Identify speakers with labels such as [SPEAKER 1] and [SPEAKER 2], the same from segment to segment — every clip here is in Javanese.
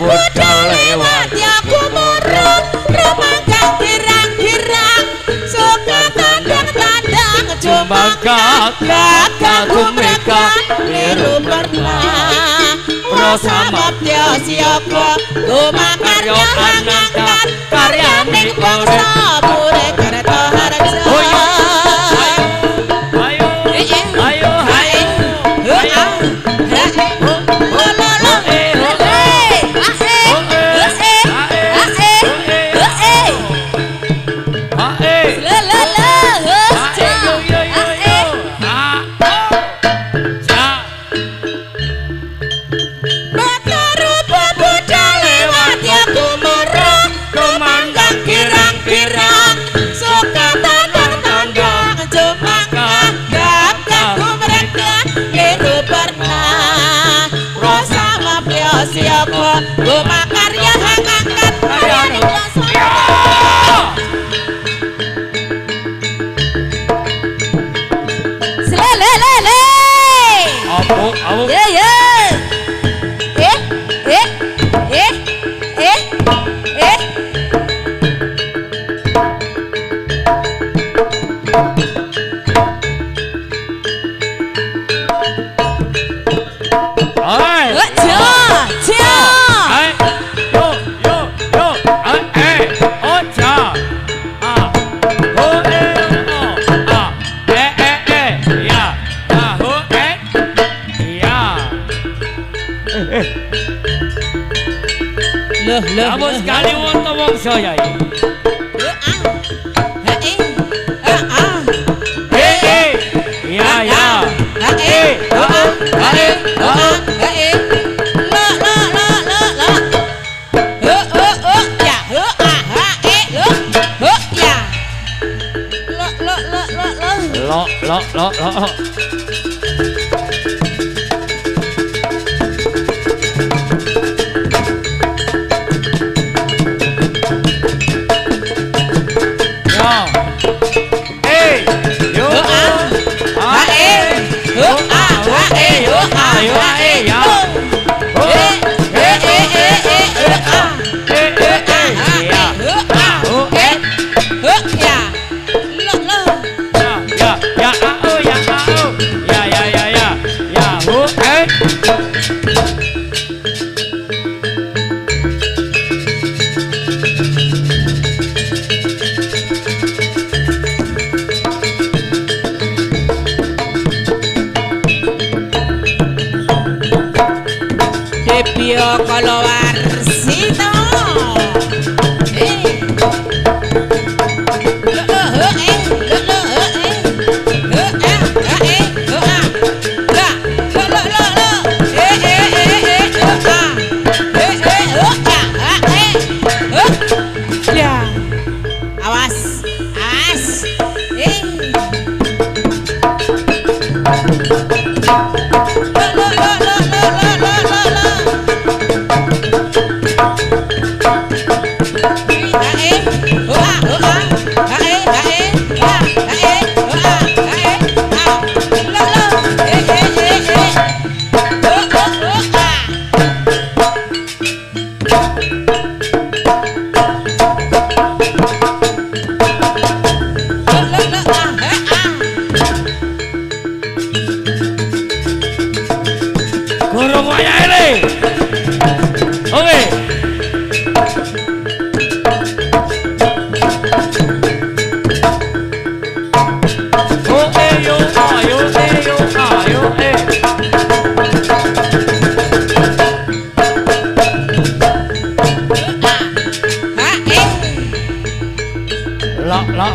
[SPEAKER 1] budal lewat ya kumurung rumangkang girang-girang suka tandang-tandang cuma kakak mereka liru pernah prosama tio siapa kumakarya angkat karya ning bangsa pure kereta harja siapa kumakarya angkat karya ning bangsa selelele awu ya ya
[SPEAKER 2] Kamu sekali untuk wong saya ini. Lo.
[SPEAKER 1] Kalau warsito awas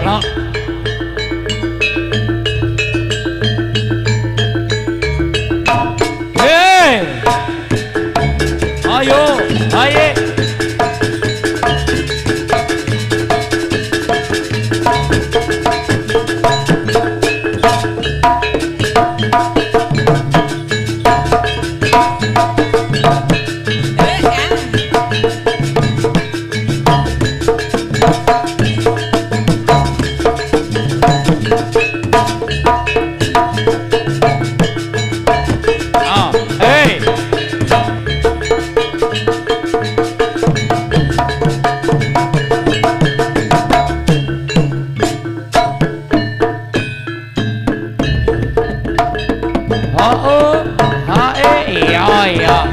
[SPEAKER 2] lo. Ayo. Hey! iya.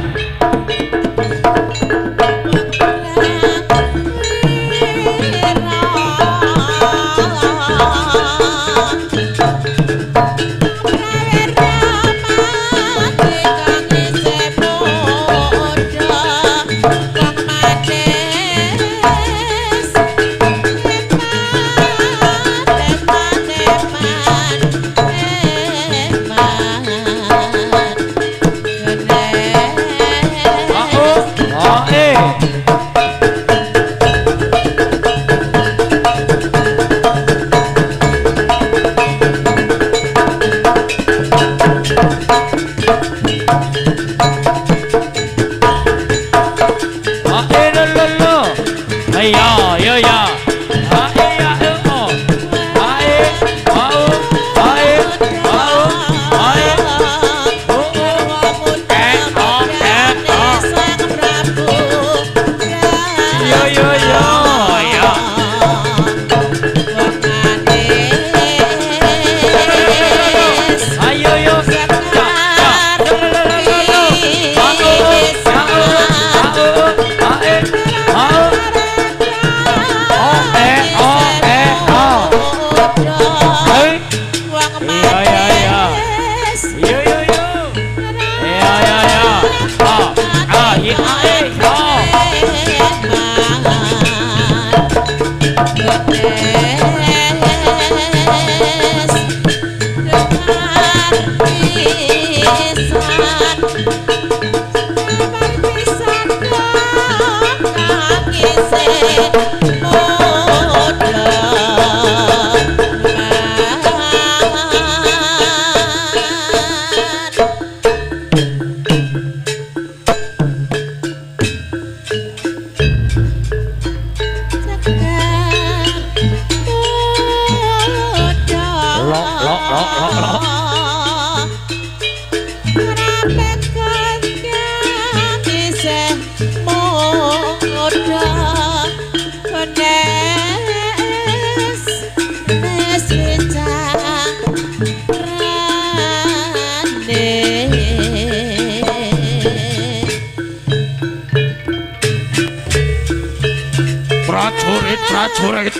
[SPEAKER 3] Prajurit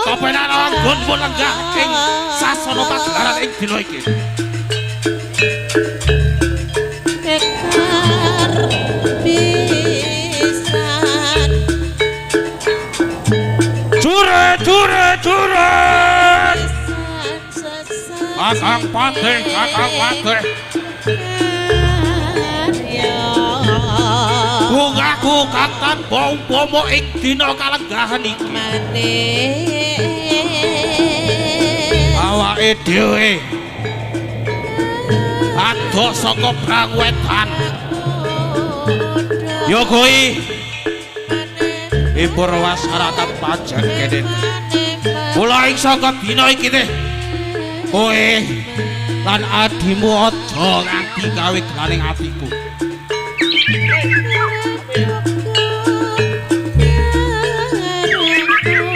[SPEAKER 3] kepenak anggon pun lenggah ing sasana pagelaran ing dina iki.
[SPEAKER 1] Tekar pisan
[SPEAKER 3] Juret Kakang Patih bungaku kakang pomo ing dina kalenggahan iki awake dhewe adoh saka Brangwetan ya kuwi Ibu Wasarakat Pajan kene mulai saka dina iki teh kowe lan adimu aja nganti gawe gelaning atiku.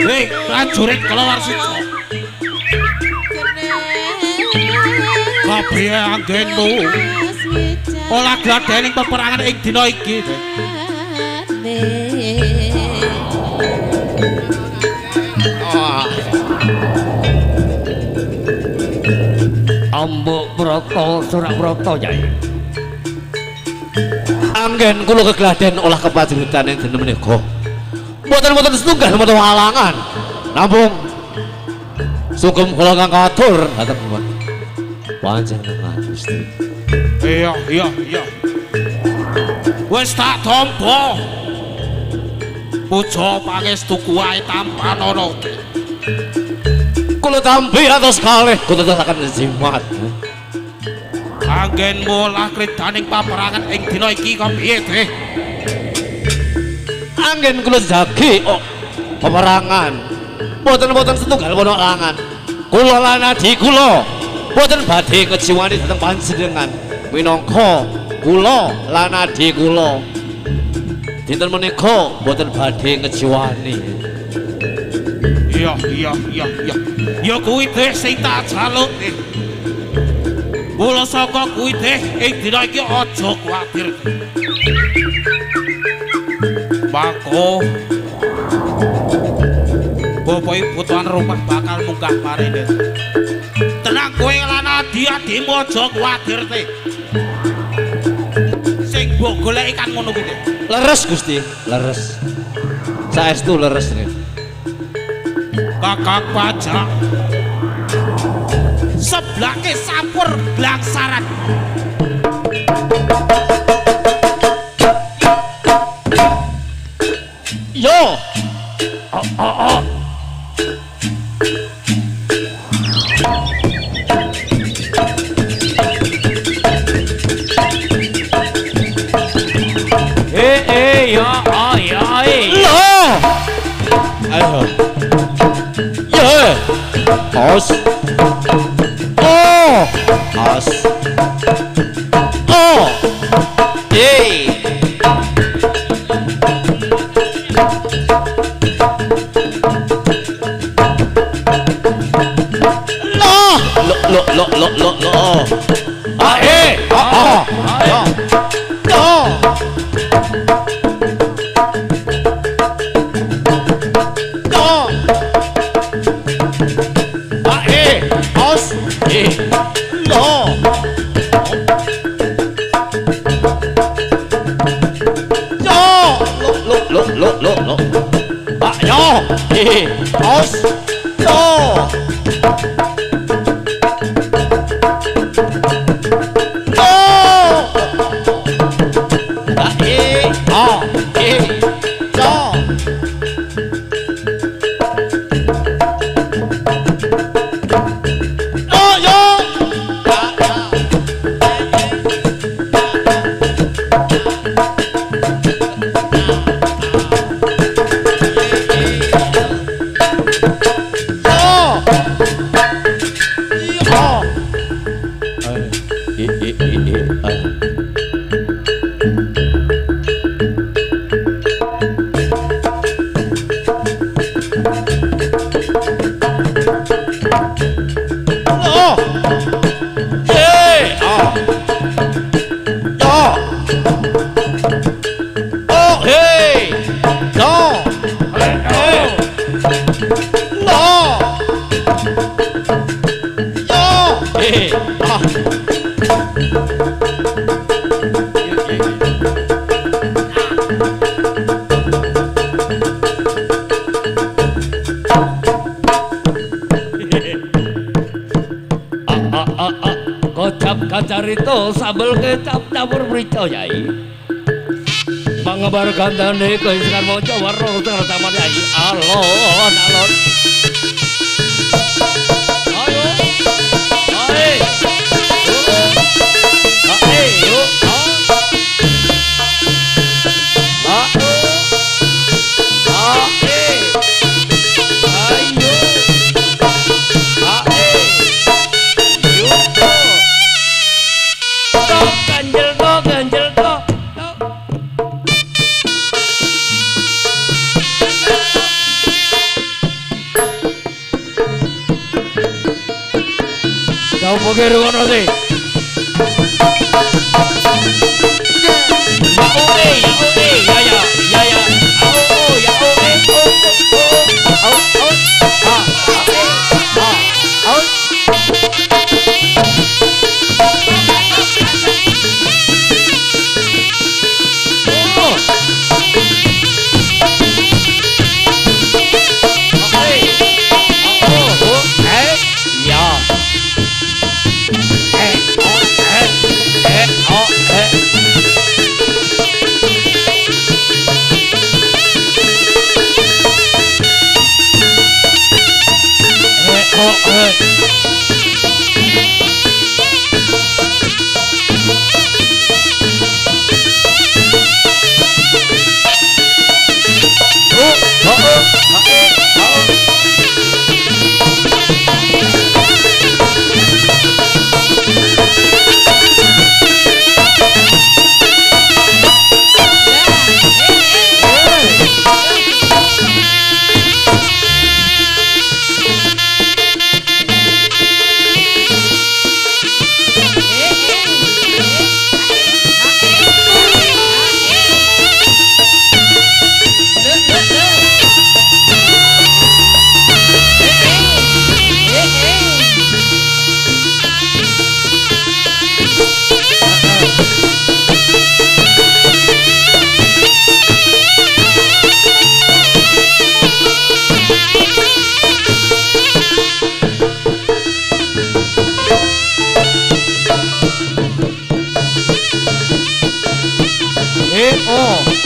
[SPEAKER 3] Hei, prajurit kelawar sito. Kabeh anggenmu olah gladening peperangan ing dina iki.
[SPEAKER 2] Ambuk Broto Surabrata Yai.
[SPEAKER 4] Anggen kula kegladen olah keprajuritan ing dina menika. Mboten setunggal mboten halangan. Namung sugeng kula kang katur dhateng panjenengan Gusti.
[SPEAKER 3] Iya. Wis tak tampa. Puja pangestu kuwae tampanono.
[SPEAKER 4] Kula tampi atos kalih kula tesaken jimat.
[SPEAKER 3] Anggenmu lah kridaning paperangan ing dina iki kok piye, Teh?
[SPEAKER 4] Anggen kula jagi peperangan. Mboten setunggal menawa halangan. Kula lan adi kula mboten badhe kejiwani dhateng panjenengan. Minangka kula lan adi kula dinten menika mboten badhe kejiwani.
[SPEAKER 3] Iya. Ya kuwi teh sing tak jaluk. Mula saka kuwi teh ing dina iki aja kuwatir. Bako Bapak Ibu tuan rumah bakal munggah marine. Tenang kowe lan adi-adimu aja kuwatir teh. Sing mbok goleki kan ngono kuwi.
[SPEAKER 4] Leres Gusti, leres. Saestu leres nih.
[SPEAKER 3] Kakak pajak seblake sampur blangsaran.
[SPEAKER 4] Yo.
[SPEAKER 2] Ya,
[SPEAKER 4] Lo. Ayo. Yo. Os. Oh. Os. Oh. Hey. Lo. Ah, ya. Yo. Os. Lo. Lo. Ah, yo. Os. Lo.
[SPEAKER 2] Kocap kacarito sambel kecap campur merica Yai. Pangabar gandane keisikan mojo warna utara taman Yai. Alon. Ayo. Ayo. Ayo. Kau pergi rumah nanti. oh.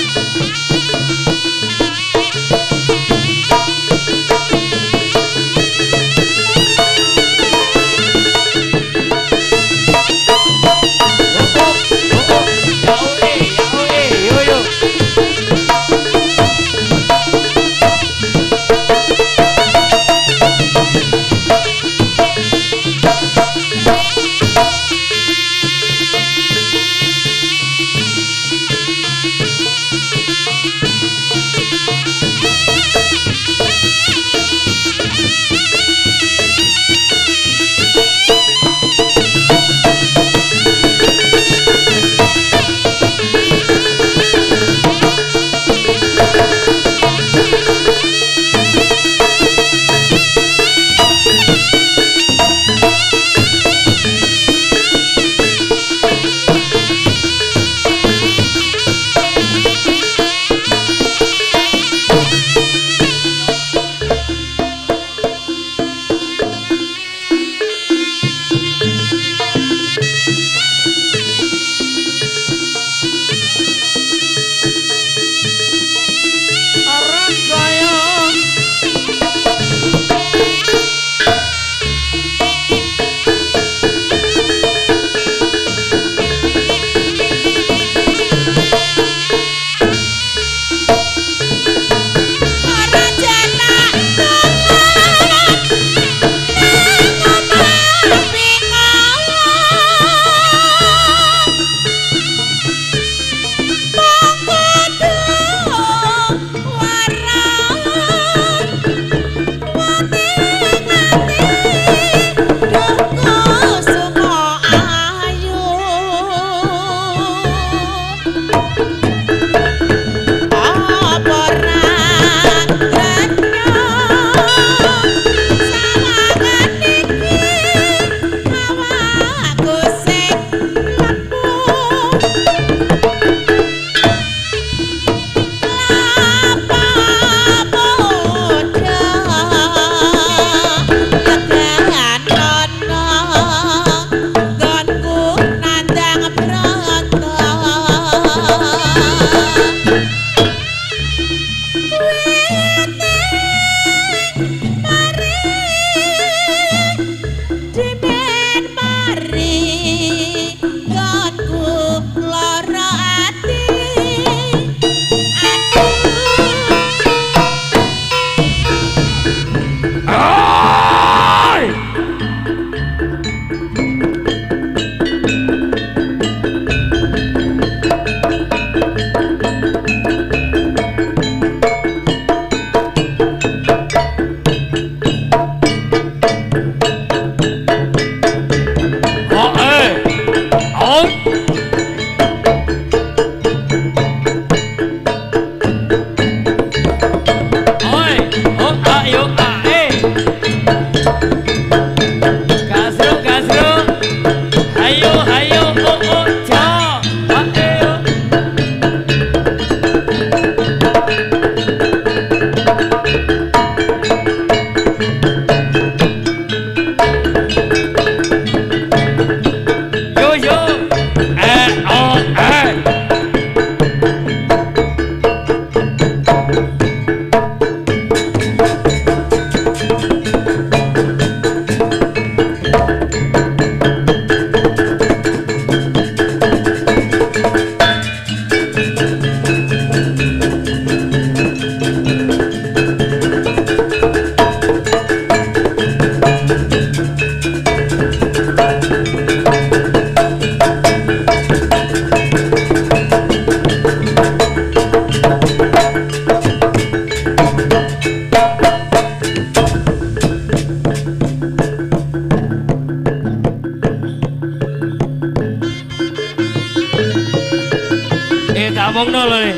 [SPEAKER 2] ngomongno lho nih.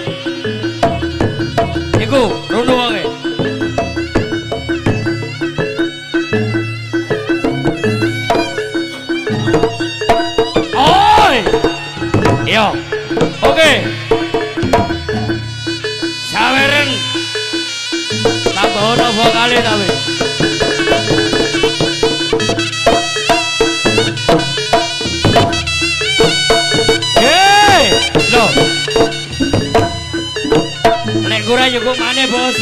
[SPEAKER 2] Iku rondo wae. Oi. Yo. Oke. Saweren. Tambahono vokale tapi. Hey, loh. ora yukuk maneh, Bos.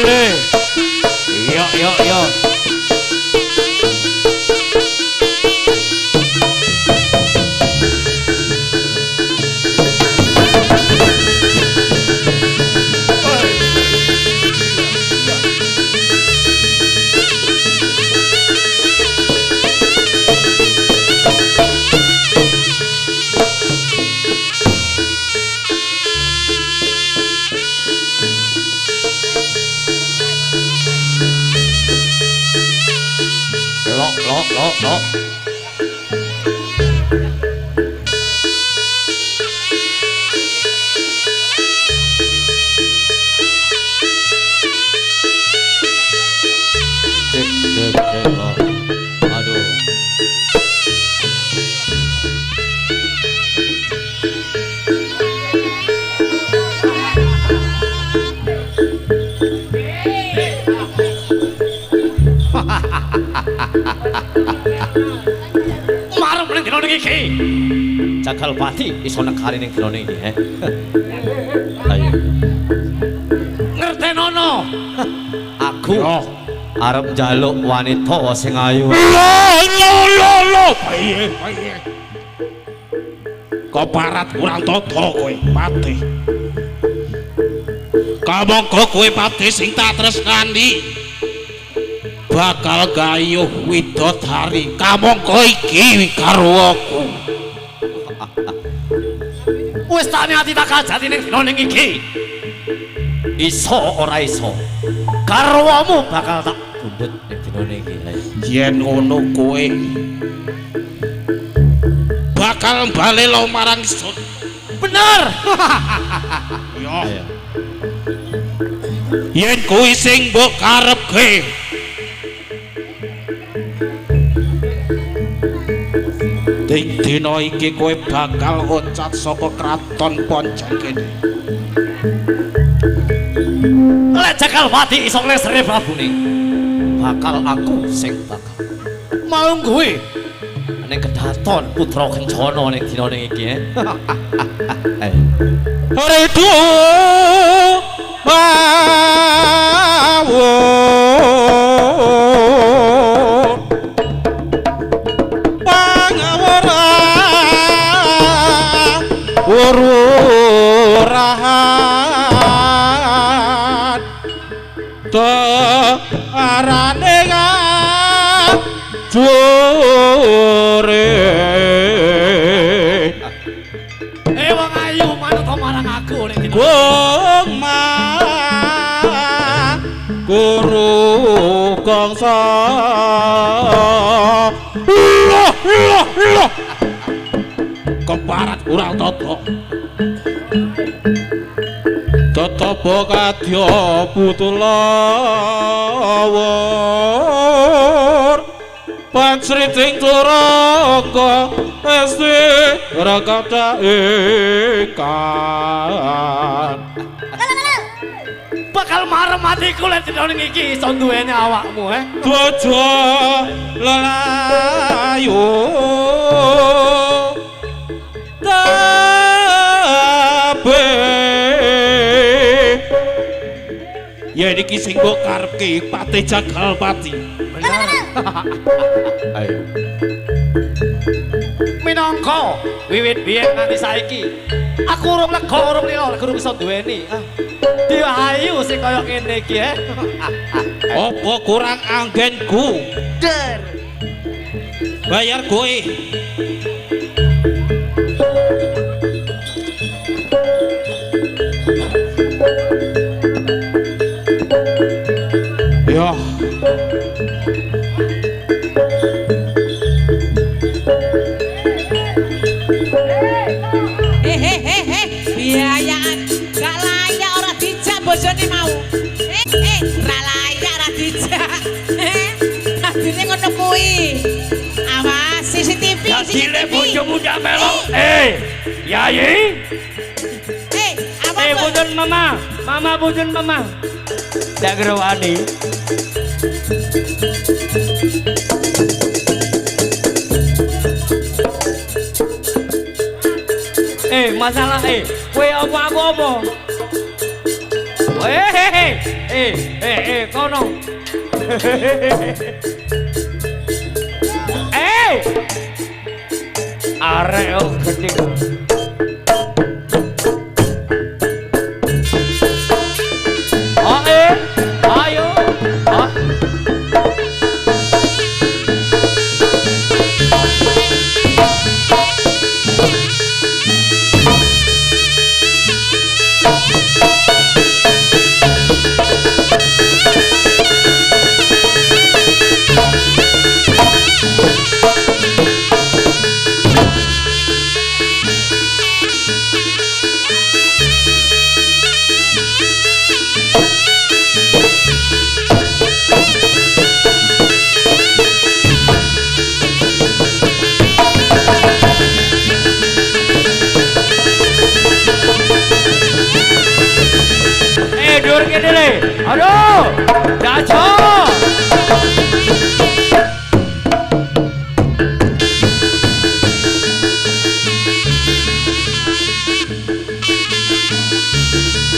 [SPEAKER 4] Le.
[SPEAKER 2] Yo.
[SPEAKER 4] Lo. Cek lo. Aduh.
[SPEAKER 2] Marem ning dina iki.
[SPEAKER 4] Jagal Pati iso nekari ning grone iki, he. Ayo.
[SPEAKER 2] Ngertenono.
[SPEAKER 4] Aku arep njaluk wanita sing ayu.
[SPEAKER 3] Lo. Baye. Keparat kurang toto kowe, Pati. Kamangka kowe Pati sing tak tresnani. Bakal gayuh widodari kamangka iki karo aku.
[SPEAKER 4] Wis tak niati tak kajati ning dina iki. Iso ora iso. Garwamu bakal tak bundut ning dina iki.
[SPEAKER 3] Yen ngono kowe bakal balelo marang sun.
[SPEAKER 4] Bener.
[SPEAKER 3] Yo. Yen kuwi sing mbok karepke. Dina iki kowe bakal loncat saka kraton Poncang kene.
[SPEAKER 4] Lek Jagal Pati iso nglesre Prabune, bakal aku sing bakal malungguhe ning kedaton putra Kencana ning dina iki.
[SPEAKER 3] Redu ururahan to arane jure
[SPEAKER 4] Wong ayu manut marang aku nek
[SPEAKER 3] wong guru gangsa loh keparat urang toto kadya putulawur pansriting turaka esti rakata ikan
[SPEAKER 4] bakal marem atiku lek dina iki iso duweni awakmu
[SPEAKER 3] bojo lelayu tabe ya iki sing mbok karepke Pati Jagal Pati.
[SPEAKER 4] Ayo. Minangka wiwit biyen nganti saiki aku urung lega urung lila lek urung iso duweni. Dia ayu sing kaya ngene iki
[SPEAKER 3] Apa kurang anggenku?
[SPEAKER 4] Der.
[SPEAKER 3] Bayar kowe. Ya.
[SPEAKER 1] Biayaan gak layak ora dijak bojone mau. Ra layak ora dijak. Adine ngono kuwi. Awas CCTV.
[SPEAKER 2] Dile bojomu ndak tak melok. Yai.
[SPEAKER 1] Apa tuh?
[SPEAKER 2] Punten mama. Mama punten mama. Jak gerwani. Masalah kowe apa aku apa? Kono. Arek kok gede. Ayo. Dur kene le. Aduh. Jajo.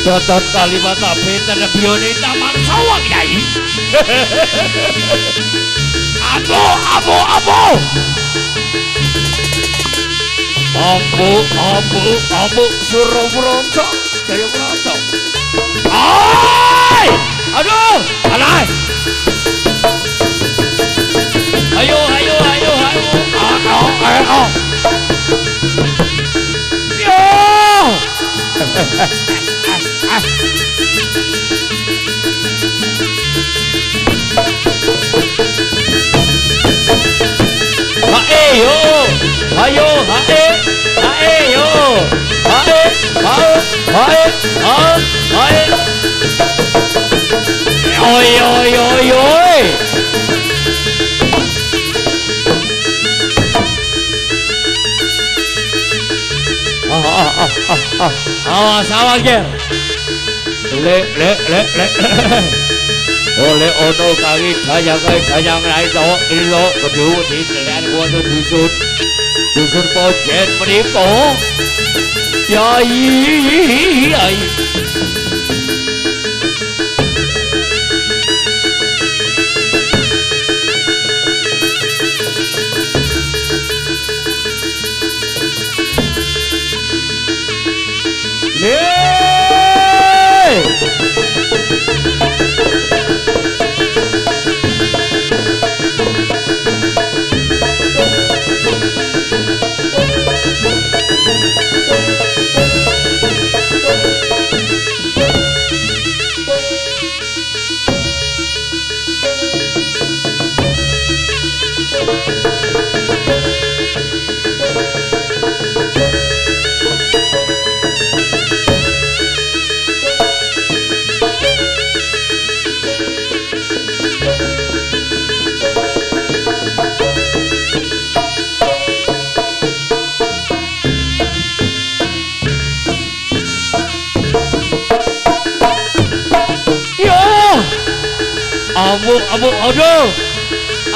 [SPEAKER 2] Doton kalimat pinten bione taman sawang Yai. Apo. Apo suruh meronco, jaya meronco. Aduh, alay. Ayo. Yo. Oi. Awas ger. Le. Oleh ono kali dayang rai to ilo kedua di telan wonten dusun pojen menika. Yai.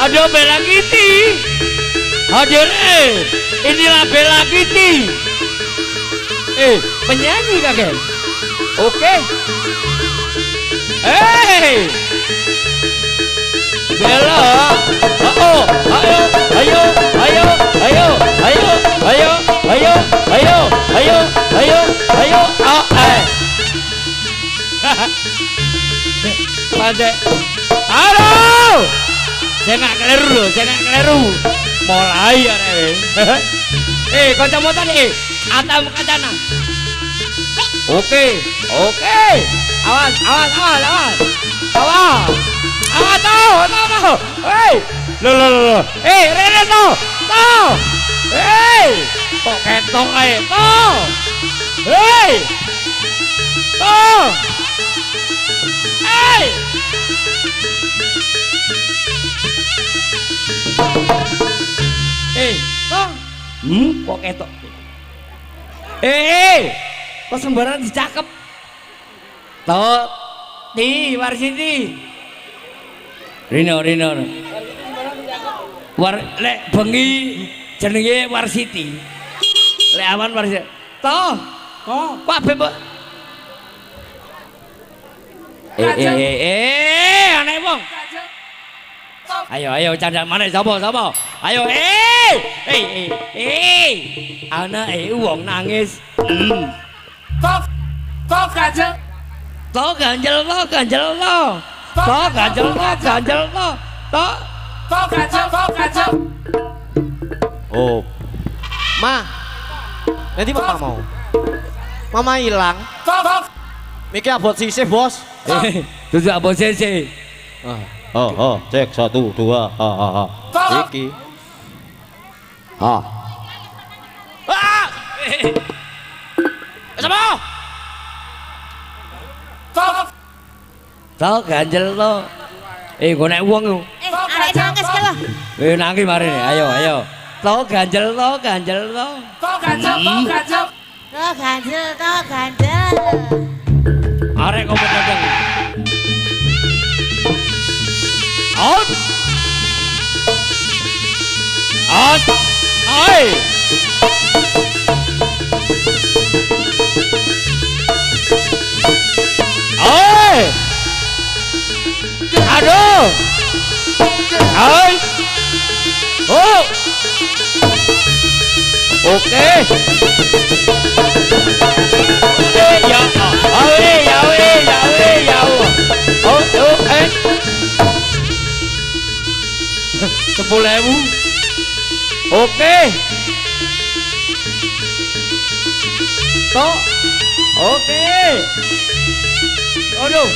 [SPEAKER 2] Aduh Bella Kitty. Hadir inilah Bella Kitty. Penyanyi kakek. Oke. Bella. Ayo. Pandai. Aduh. Saya nggak keliru. Mulai ya kacamata nih. Atam kacana. Oke. Awas. Tahu. Lo. Rene tahu. Kok ketok tahu. Kok ketok. Kok sembarangan dicakep. Tok. Ti Warsiti. Rino. Lek bengi jenenge Warsiti. Lek awan Warsiti. Toh. Kok ape, Mbok? Aneh wong. Ayo candaan mana sapa? Ayo anake wong nangis. Tok ganjel. Tok ganjel.
[SPEAKER 4] Oh. Ma. Nanti Mama mau. Mama hilang. Miki abot sisih, Bos.
[SPEAKER 2] Tujuh abot sisi.
[SPEAKER 4] Cek 1 2 Iki. Sama.
[SPEAKER 2] Tok ganjel lo. Gue nek wong lu.
[SPEAKER 1] Arek nangis ke lo.
[SPEAKER 2] Nangis mari nih. Ayo. Tok ganjel lo.
[SPEAKER 1] Tok ganjel.
[SPEAKER 2] Arek kok pedang. Out. Hai. Aduh. Hai. Oh. Oke. Ya. Oh. 10.000. Oke. Tok. Oke. Aduh.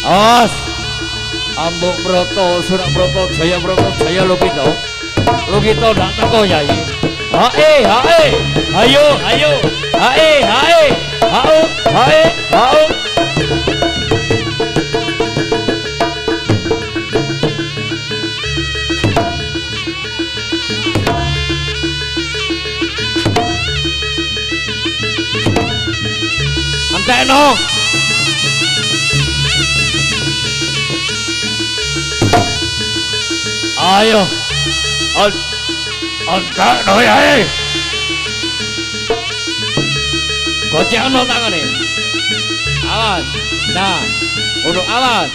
[SPEAKER 2] Os. Ambuk Broto, Surak Broto, Jaya Broto, Jaya Lukito ndak teko Yai. Ayo. Hao. Antekno. Ayo. Antekno Yai. Gocekno tangane. Awas. Nah, untuk awas.